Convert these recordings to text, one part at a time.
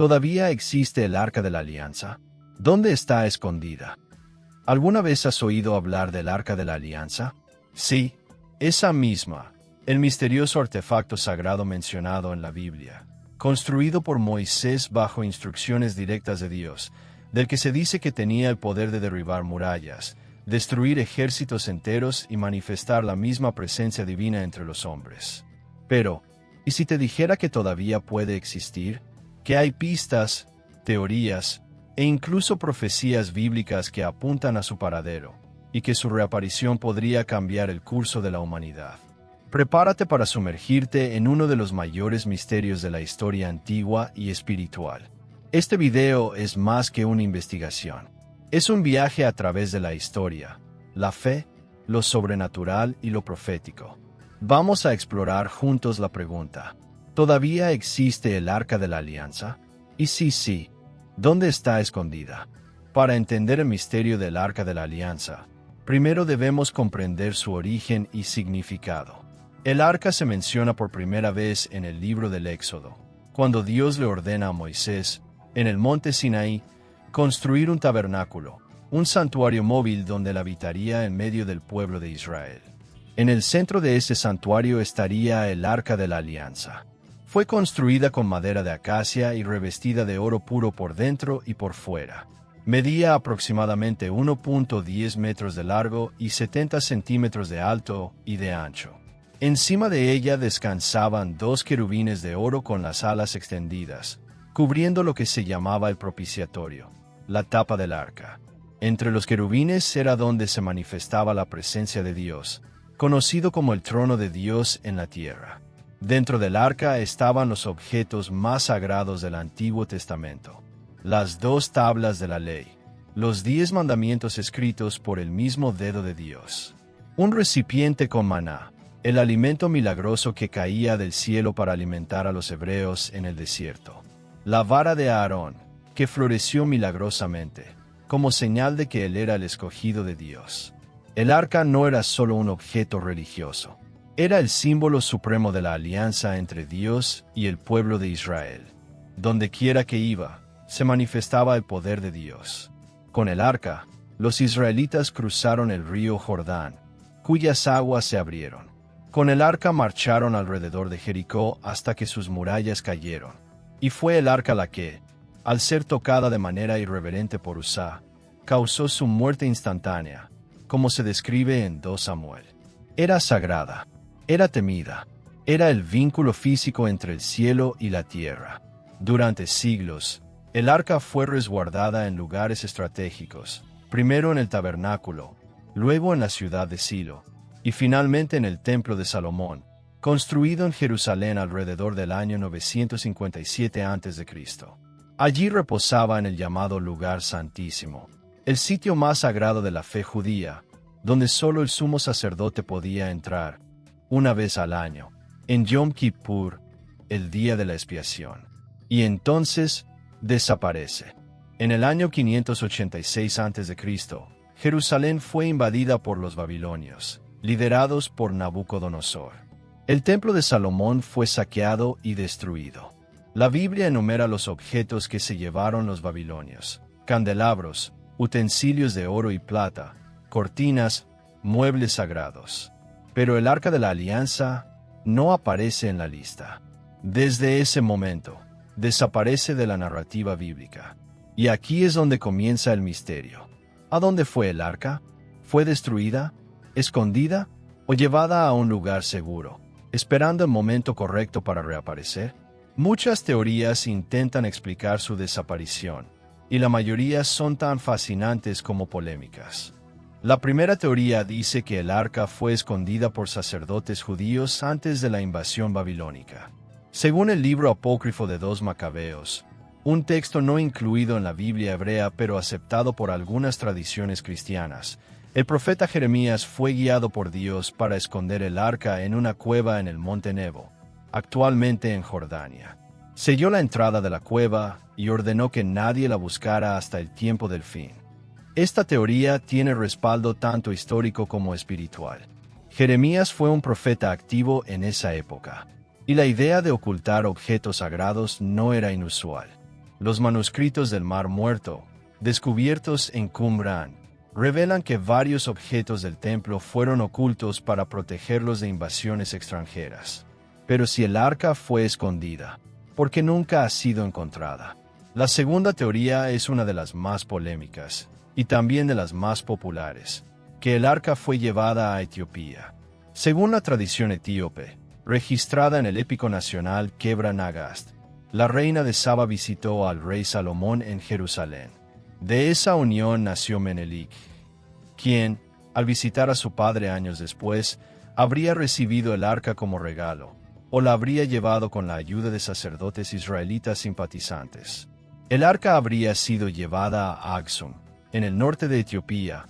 ¿Todavía existe el Arca de la Alianza? ¿Dónde está escondida? ¿Alguna vez has oído hablar del Arca de la Alianza? Sí, esa misma, el misterioso artefacto sagrado mencionado en la Biblia, construido por Moisés bajo instrucciones directas de Dios, del que se dice que tenía el poder de derribar murallas, destruir ejércitos enteros y manifestar la misma presencia divina entre los hombres. Pero, ¿y si te dijera que todavía puede existir? Que hay pistas, teorías e incluso profecías bíblicas que apuntan a su paradero, y que su reaparición podría cambiar el curso de la humanidad. Prepárate para sumergirte en uno de los mayores misterios de la historia antigua y espiritual. Este video es más que una investigación. Es un viaje a través de la historia, la fe, lo sobrenatural y lo profético. Vamos a explorar juntos la pregunta: ¿todavía existe el Arca de la Alianza? Y sí, ¿dónde está escondida? Para entender el misterio del Arca de la Alianza, primero debemos comprender su origen y significado. El arca se menciona por primera vez en el libro del Éxodo, cuando Dios le ordena a Moisés, en el monte Sinaí, construir un tabernáculo, un santuario móvil donde él habitaría en medio del pueblo de Israel. En el centro de ese santuario estaría el Arca de la Alianza. Fue construida con madera de acacia y revestida de oro puro por dentro y por fuera. Medía aproximadamente 1.10 metros de largo y 70 centímetros de alto y de ancho. Encima de ella descansaban 2 querubines de oro con las alas extendidas, cubriendo lo que se llamaba el propiciatorio, la tapa del arca. Entre los querubines era donde se manifestaba la presencia de Dios, conocido como el trono de Dios en la tierra. Dentro del arca estaban los objetos más sagrados del Antiguo Testamento: las 2 tablas de la ley, los 10 mandamientos escritos por el mismo dedo de Dios, un recipiente con maná, el alimento milagroso que caía del cielo para alimentar a los hebreos en el desierto, la vara de Aarón, que floreció milagrosamente, como señal de que él era el escogido de Dios. El arca no era solo un objeto religioso, era el símbolo supremo de la alianza entre Dios y el pueblo de Israel. Donde quiera que iba, se manifestaba el poder de Dios. Con el arca, los israelitas cruzaron el río Jordán, cuyas aguas se abrieron. Con el arca marcharon alrededor de Jericó hasta que sus murallas cayeron. Y fue el arca la que, al ser tocada de manera irreverente por Uzá, causó su muerte instantánea, como se describe en 2 Samuel. Era sagrada, era temida, era el vínculo físico entre el cielo y la tierra. Durante siglos, el arca fue resguardada en lugares estratégicos, primero en el tabernáculo, luego en la ciudad de Silo, y finalmente en el templo de Salomón, construido en Jerusalén alrededor del año 957 a.C. Allí reposaba en el llamado lugar santísimo, el sitio más sagrado de la fe judía, donde solo el sumo sacerdote podía entrar, una vez al año, en Yom Kippur, el día de la expiación. Y entonces, desaparece. En el año 586 a.C., Jerusalén fue invadida por los babilonios, liderados por Nabucodonosor. El templo de Salomón fue saqueado y destruido. La Biblia enumera los objetos que se llevaron los babilonios: candelabros, utensilios de oro y plata, cortinas, muebles sagrados. Pero el Arca de la Alianza no aparece en la lista. Desde ese momento, desaparece de la narrativa bíblica. Y aquí es donde comienza el misterio. ¿A dónde fue el arca? ¿Fue destruida, escondida o llevada a un lugar seguro, esperando el momento correcto para reaparecer? Muchas teorías intentan explicar su desaparición, y la mayoría son tan fascinantes como polémicas. La primera teoría dice que el arca fue escondida por sacerdotes judíos antes de la invasión babilónica. Según el libro apócrifo de 2 Macabeos, un texto no incluido en la Biblia hebrea pero aceptado por algunas tradiciones cristianas, el profeta Jeremías fue guiado por Dios para esconder el arca en una cueva en el monte Nebo, actualmente en Jordania. Selló la entrada de la cueva y ordenó que nadie la buscara hasta el tiempo del fin. Esta teoría tiene respaldo tanto histórico como espiritual. Jeremías fue un profeta activo en esa época, y la idea de ocultar objetos sagrados no era inusual. Los manuscritos del Mar Muerto, descubiertos en Qumran, revelan que varios objetos del templo fueron ocultos para protegerlos de invasiones extranjeras. Pero si el arca fue escondida, ¿por qué nunca ha sido encontrada? La segunda teoría es una de las más polémicas, y también de las más populares, que el arca fue llevada a Etiopía. Según la tradición etíope, registrada en el épico nacional Kebra Nagast, la reina de Saba visitó al rey Salomón en Jerusalén. De esa unión nació Menelik, quien, al visitar a su padre años después, habría recibido el arca como regalo, o la habría llevado con la ayuda de sacerdotes israelitas simpatizantes. El arca habría sido llevada a Aksum, en el norte de Etiopía,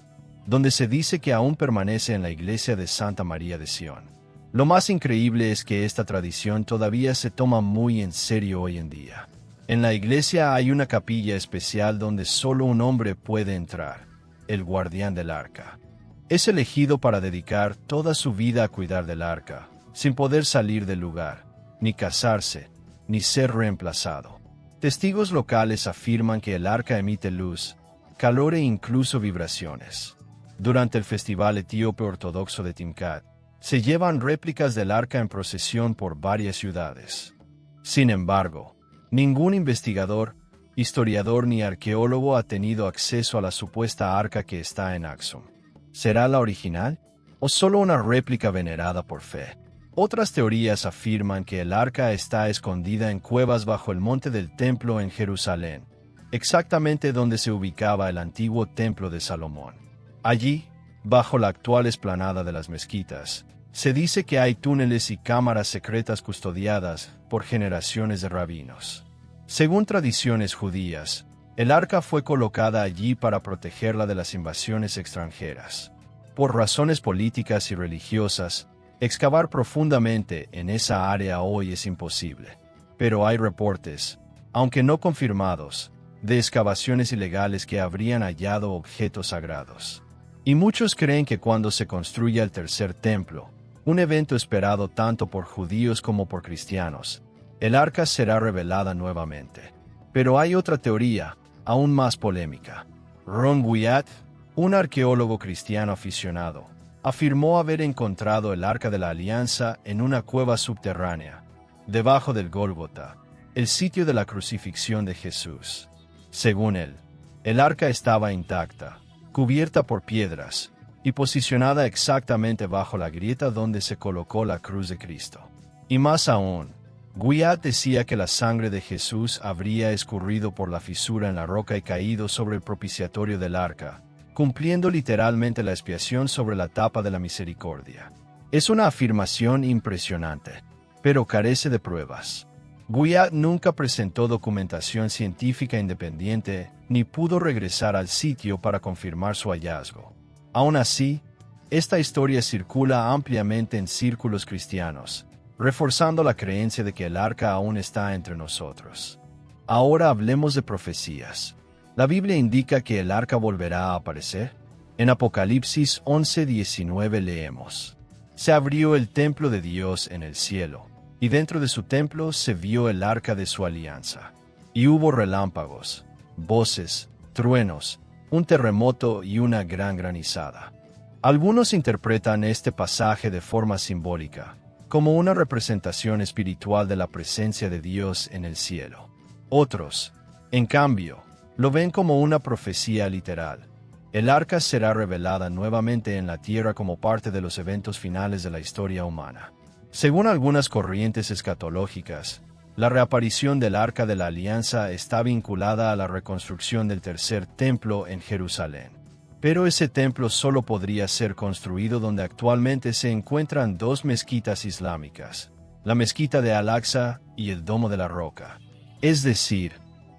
donde se dice que aún permanece en la iglesia de Santa María de Sion. Lo más increíble es que esta tradición todavía se toma muy en serio hoy en día. En la iglesia hay una capilla especial donde solo un hombre puede entrar, el guardián del arca. Es elegido para dedicar toda su vida a cuidar del arca, sin poder salir del lugar, ni casarse, ni ser reemplazado. Testigos locales afirman que el arca emite luz, calor e incluso vibraciones. Durante el Festival Etíope Ortodoxo de Timkat, se llevan réplicas del arca en procesión por varias ciudades. Sin embargo, ningún investigador, historiador ni arqueólogo ha tenido acceso a la supuesta arca que está en Aksum. ¿Será la original? ¿O solo una réplica venerada por fe? Otras teorías afirman que el arca está escondida en cuevas bajo el monte del templo en Jerusalén, exactamente donde se ubicaba el antiguo templo de Salomón. Allí, bajo la actual explanada de las mezquitas, se dice que hay túneles y cámaras secretas custodiadas por generaciones de rabinos. Según tradiciones judías, el arca fue colocada allí para protegerla de las invasiones extranjeras. Por razones políticas y religiosas, excavar profundamente en esa área hoy es imposible. Pero hay reportes, aunque no confirmados, de excavaciones ilegales que habrían hallado objetos sagrados. Y muchos creen que cuando se construya el tercer templo, un evento esperado tanto por judíos como por cristianos, el arca será revelada nuevamente. Pero hay otra teoría, aún más polémica. Ron Wyatt, un arqueólogo cristiano aficionado, afirmó haber encontrado el Arca de la Alianza en una cueva subterránea, debajo del Gólgota, el sitio de la crucifixión de Jesús. Según él, el arca estaba intacta, cubierta por piedras, y posicionada exactamente bajo la grieta donde se colocó la cruz de Cristo. Y más aún, Wyatt decía que la sangre de Jesús habría escurrido por la fisura en la roca y caído sobre el propiciatorio del arca, cumpliendo literalmente la expiación sobre la tapa de la misericordia. Es una afirmación impresionante, pero carece de pruebas. Wyatt nunca presentó documentación científica independiente ni pudo regresar al sitio para confirmar su hallazgo. Aún así, esta historia circula ampliamente en círculos cristianos, reforzando la creencia de que el arca aún está entre nosotros. Ahora hablemos de profecías. ¿La Biblia indica que el arca volverá a aparecer? En Apocalipsis 11:19 leemos: Se abrió el templo de Dios en el cielo, y dentro de su templo se vio el arca de su alianza. Y hubo relámpagos, voces, truenos, un terremoto y una gran granizada. Algunos interpretan este pasaje de forma simbólica, como una representación espiritual de la presencia de Dios en el cielo. Otros, en cambio, lo ven como una profecía literal. El arca será revelada nuevamente en la tierra como parte de los eventos finales de la historia humana. Según algunas corrientes escatológicas, la reaparición del Arca de la Alianza está vinculada a la reconstrucción del tercer templo en Jerusalén. Pero ese templo solo podría ser construido donde actualmente se encuentran dos mezquitas islámicas, la mezquita de Al-Aqsa y el Domo de la Roca. Es decir,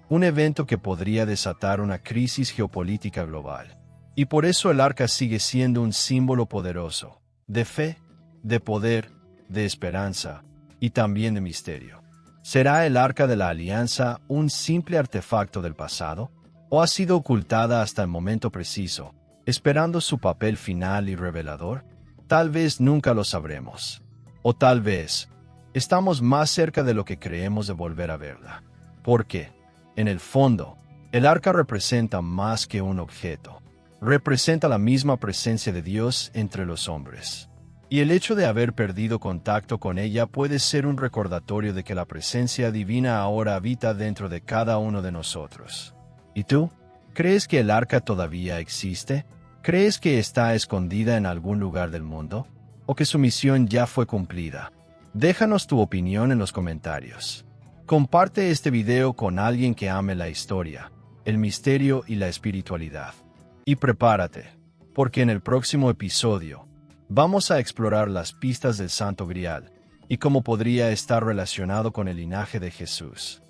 un evento que podría desatar una crisis geopolítica global. Y por eso el arca sigue siendo un símbolo poderoso, de fe, de poder, de esperanza y también de misterio. ¿Será el Arca de la Alianza un simple artefacto del pasado? ¿O ha sido ocultada hasta el momento preciso, esperando su papel final y revelador? Tal vez nunca lo sabremos. O tal vez, estamos más cerca de lo que creemos de volver a verla. ¿Por qué? En el fondo, el arca representa más que un objeto. Representa la misma presencia de Dios entre los hombres. Y el hecho de haber perdido contacto con ella puede ser un recordatorio de que la presencia divina ahora habita dentro de cada uno de nosotros. ¿Y tú? ¿Crees que el arca todavía existe? ¿Crees que está escondida en algún lugar del mundo? ¿O que su misión ya fue cumplida? Déjanos tu opinión en los comentarios. Comparte este video con alguien que ame la historia, el misterio y la espiritualidad. Y prepárate, porque en el próximo episodio vamos a explorar las pistas del Santo Grial y cómo podría estar relacionado con el linaje de Jesús.